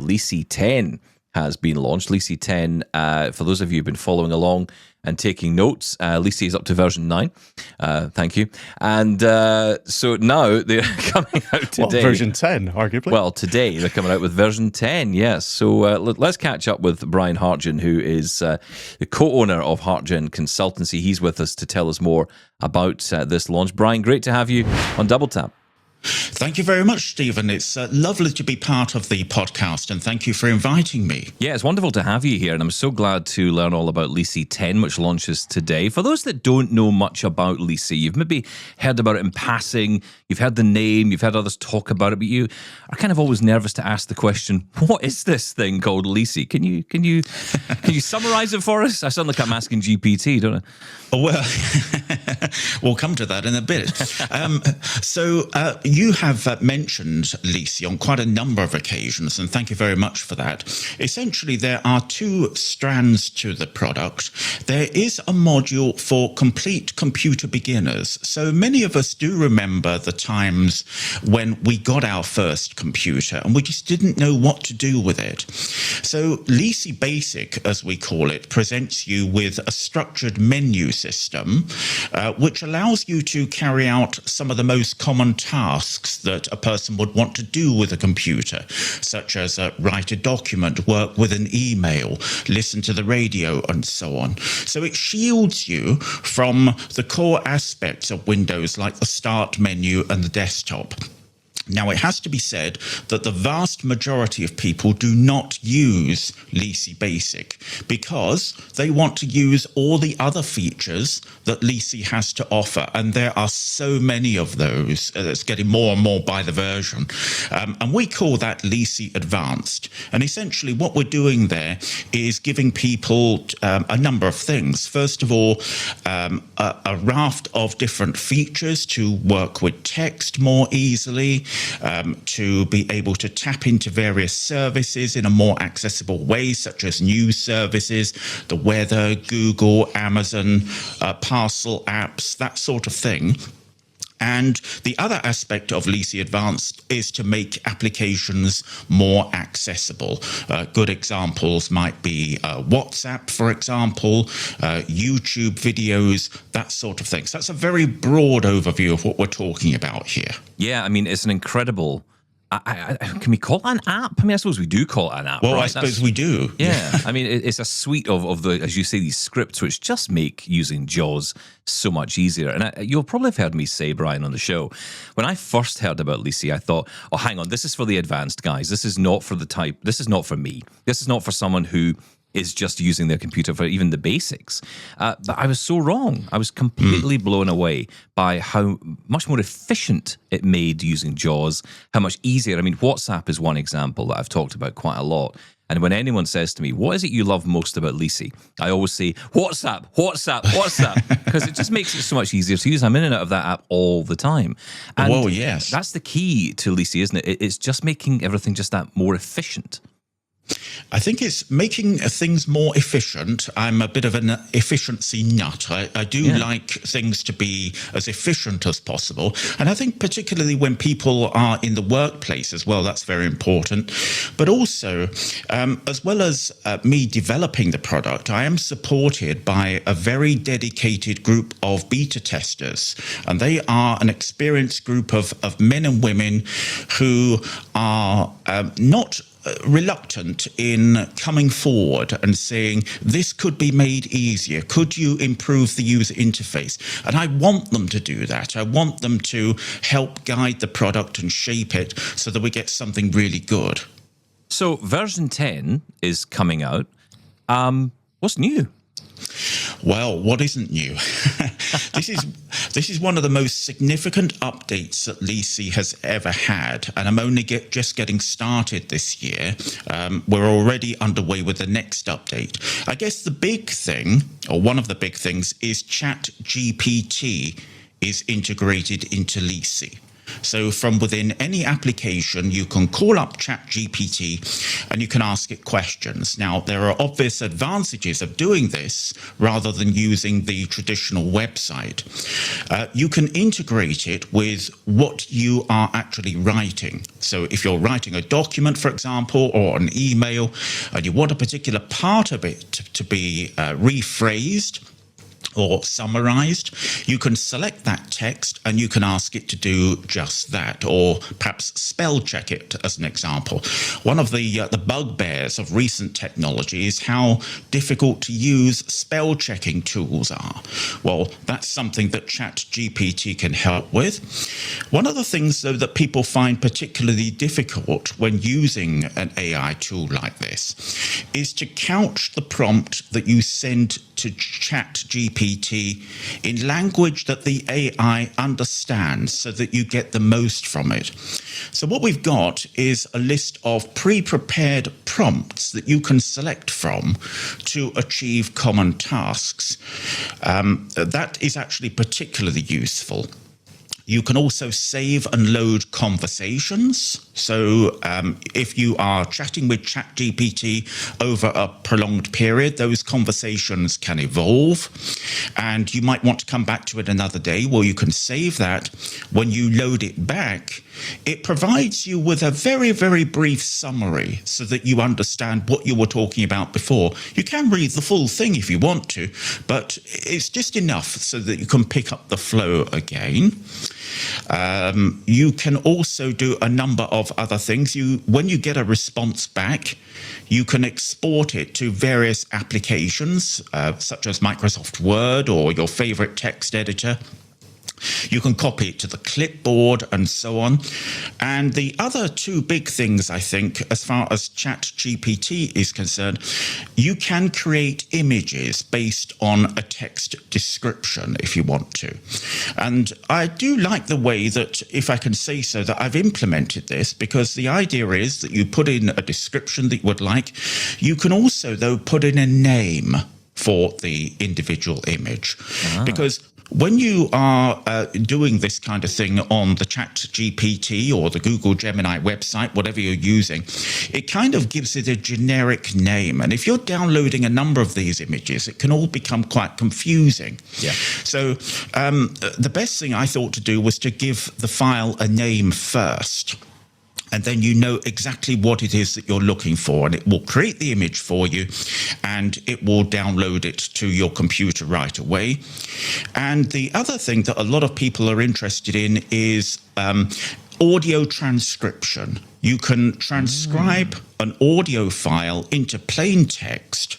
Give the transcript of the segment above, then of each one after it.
Leasey 10 has been launched. Leasey 10, for those of you who've been following along and taking notes, Leasey is up to version 9. Thank you. And so now they're coming out today. Well, version 10, arguably. Well, today they're coming out with version 10, yes. So let's catch up with Brian Hartgen, who is the co-owner of Hartgen Consultancy. He's with us to tell us more about this launch. Brian, great to have you on Double Tap. Thank you very much, Stephen. It's lovely to be part of the podcast, and thank you for inviting me. Yeah, it's wonderful to have you here, and I'm so glad to learn all about Leasey 10, which launches today. For those that don't know much about Leasey, you've maybe heard about it in passing, you've heard the name, you've heard others talk about it, but you are kind of always nervous to ask the question, what is this thing called Leasey? Can you summarize it for us? I sound like I'm asking GPT, don't I? Well, we'll come to that in a bit. So you have mentioned Leasey on quite a number of occasions, and thank you very much for that. Essentially, there are two strands to the product. There is a module for complete computer beginners. So many of us do remember the times when we got our first computer and we just didn't know what to do with it. So Leasey Basic, as we call it, presents you with a structured menu system, which allows you to carry out some of the most common tasks that a person would want to do with a computer, such as write a document, work with an email, listen to the radio, and so on. So it shields you from the core aspects of Windows, like the Start menu and the desktop. Now, it has to be said that the vast majority of people do not use Leasey Basic because they want to use all the other features that Leasey has to offer. And there are so many of those. It's getting more and more by the version. And we call that Leasey Advanced. And essentially what we're doing there is giving people a number of things. First of all, a raft of different features to work with text more easily, to be able to tap into various services in a more accessible way, such as news services, the weather, Google, Amazon, parcel apps, that sort of thing. And the other aspect of Leasey Advanced is to make applications more accessible. Good examples might be WhatsApp, for example, YouTube videos, that sort of thing. So that's a very broad overview of what we're talking about here. Yeah, I mean, it's an incredible... can we call it an app? I mean, I suppose we do call it an app, well, right? I suppose we do. Yeah. I mean, it's a suite of the, as you say, these scripts which just make using JAWS so much easier. And you'll probably have heard me say, Brian, on the show, when I first heard about Leasey, I thought, oh, hang on, this is for the advanced guys. This is not for this is not for me. This is not for someone who is just using their computer for even the basics. But I was so wrong. I was completely blown away by how much more efficient it made using JAWS, how much easier. I mean, WhatsApp is one example that I've talked about quite a lot. And when anyone says to me, what is it you love most about Leasey? I always say, WhatsApp, WhatsApp, WhatsApp, because it just makes it so much easier to use. I'm in and out of that app all the time. And whoa, yes. That's the key to Leasey, isn't it? It's just making everything just that more efficient. I think it's making things more efficient. I'm a bit of an efficiency nut. I do like things to be as efficient as possible. And I think particularly when people are in the workplace as well, that's very important. But also, as well as me developing the product, I am supported by a very dedicated group of beta testers. And they are an experienced group of men and women who are not reluctant in coming forward and saying, this could be made easier. Could you improve the user interface? And I want them to do that. I want them to help guide the product and shape it so that we get something really good. So version 10 is coming out. What's new? Well, what isn't new? This is one of the most significant updates that Leasey has ever had, and I'm only just getting started this year. We're already underway with the next update. I guess the big thing, or one of the big things, is ChatGPT is integrated into Leasey. So from within any application, you can call up ChatGPT and you can ask it questions. Now, there are obvious advantages of doing this rather than using the traditional website. You can integrate it with what you are actually writing. So if you're writing a document, for example, or an email, and you want a particular part of it to be rephrased or summarized, you can select that text and you can ask it to do just that, or perhaps spell check it as an example. One of the bugbears of recent technology is how difficult to use spell checking tools are. Well, that's something that ChatGPT can help with. One of the things, though, that people find particularly difficult when using an AI tool like this is to couch the prompt that you send to ChatGPT in language that the AI understands so that you get the most from it. So what we've got is a list of pre-prepared prompts that you can select from to achieve common tasks. That is actually particularly useful. You can also save and load conversations. So if you are chatting with ChatGPT over a prolonged period, those conversations can evolve. And you might want to come back to it another day. Well, you can save that. When you load it back, it provides you with a very, very brief summary so that you understand what you were talking about before. You can read the full thing if you want to, but it's just enough so that you can pick up the flow again. You can also do a number of other things. When you get a response back, you can export it to various applications, such as Microsoft Word or your favorite text editor. You can copy it to the clipboard and so on. And the other two big things, I think, as far as ChatGPT is concerned, you can create images based on a text description if you want to. And I do like the way that, if I can say so, that I've implemented this, because the idea is that you put in a description that you would like. You can also, though, put in a name for the individual image. Because when you are doing this kind of thing on the ChatGPT or the Google Gemini website, whatever you're using, it kind of gives it a generic name. And if you're downloading a number of these images, it can all become quite confusing. Yeah. So the best thing I thought to do was to give the file a name first. And then you know exactly what it is that you're looking for, and it will create the image for you, and it will download it to your computer right away. And the other thing that a lot of people are interested in is audio transcription. You can transcribe an audio file into plain text,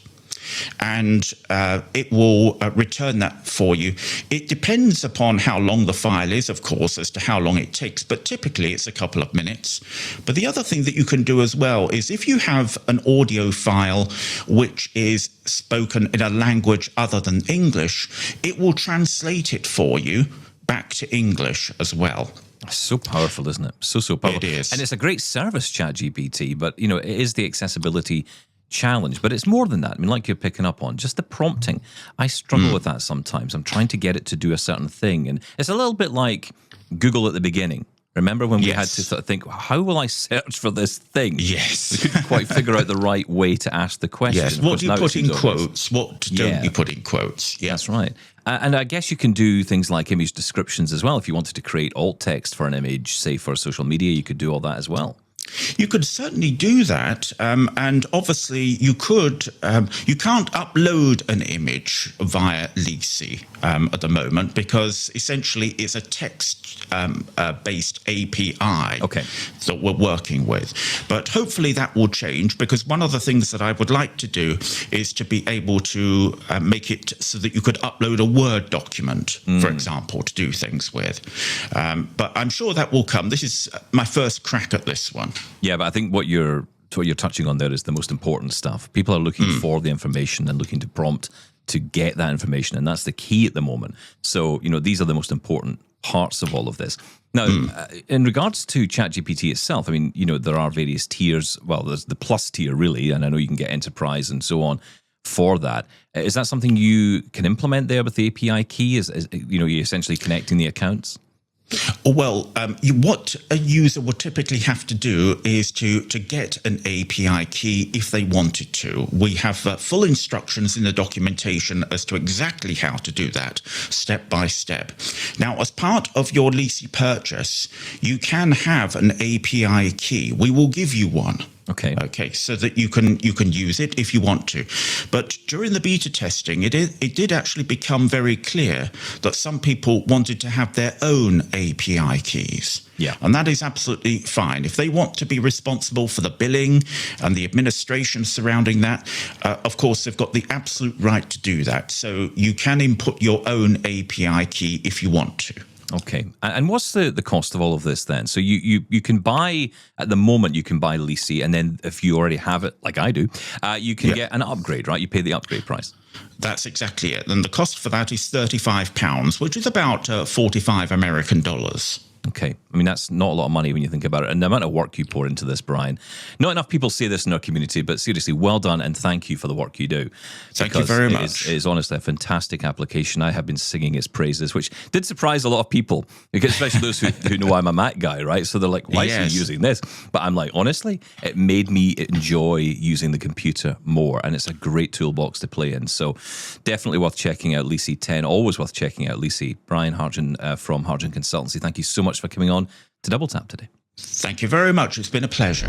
and it will return that for you. It depends upon how long the file is, of course, as to how long it takes, but typically it's a couple of minutes. But the other thing that you can do as well is, if you have an audio file which is spoken in a language other than English, it will translate it for you back to English as well. So powerful, isn't it? So powerful. It is. And it's a great service, ChatGPT, but, you know, it is the accessibility challenge, but it's more than that. I mean, like you're picking up on, just the prompting. I struggle with that sometimes. I'm trying to get it to do a certain thing, and it's a little bit like Google at the beginning. Remember when we had to sort of think, how will I search for this thing? Yes. We couldn't quite figure out the right way to ask the question. Yes. What do you put in quotes? What don't you put in quotes? Yeah. That's right. And I guess you can do things like image descriptions as well. If you wanted to create alt text for an image, say for social media, you could do all that as well. You could certainly do that, and obviously you could. You can't upload an image via Leasey at the moment, because essentially it's a text-based API that we're working with. But hopefully that will change, because one of the things that I would like to do is to be able to make it so that you could upload a Word document, for example, to do things with. But I'm sure that will come. This is my first crack at this one. Yeah, but I think what you're touching on there is the most important stuff. People are looking for the information and looking to prompt to get that information, and that's the key at the moment. So, you know, these are the most important parts of all of this. Now, in regards to ChatGPT itself, I mean, you know, there are various tiers. Well, there's the plus tier, really, and I know you can get enterprise and so on for that. Is that something you can implement there with the API key? Is you know, you're essentially connecting the accounts? Well, what a user would typically have to do is to get an API key if they wanted to. We have full instructions in the documentation as to exactly how to do that, step by step. Now, as part of your Leasey purchase, you can have an API key. We will give you one. Okay, so that you can use it if you want to. But during the beta testing, it did actually become very clear that some people wanted to have their own API keys. Yeah. And that is absolutely fine. If they want to be responsible for the billing and the administration surrounding that, of course, they've got the absolute right to do that. So you can input your own API key if you want to. Okay. And what's the cost of all of this then? So you can buy, at the moment, you can buy Leasey, and then if you already have it, like I do, you can get an upgrade, right? You pay the upgrade price. That's exactly it. And the cost for that is £35, which is about 45 American dollars. Okay. I mean, that's not a lot of money when you think about it. And the amount of work you pour into this, Brian, not enough people say this in our community, but seriously, well done and thank you for the work you do. Thank you very much. It is honestly a fantastic application. I have been singing its praises, which did surprise a lot of people, because especially those who know I'm a Mac guy, right? So they're like, why is he using this? But I'm like, honestly, it made me enjoy using the computer more, and it's a great toolbox to play in. So definitely worth checking out Leasey 10, always worth checking out Leasey. Brian Hartgen from Hartgen Consultancy, thank you so much for coming on to Double Tap today. Thank you very much. It's been a pleasure.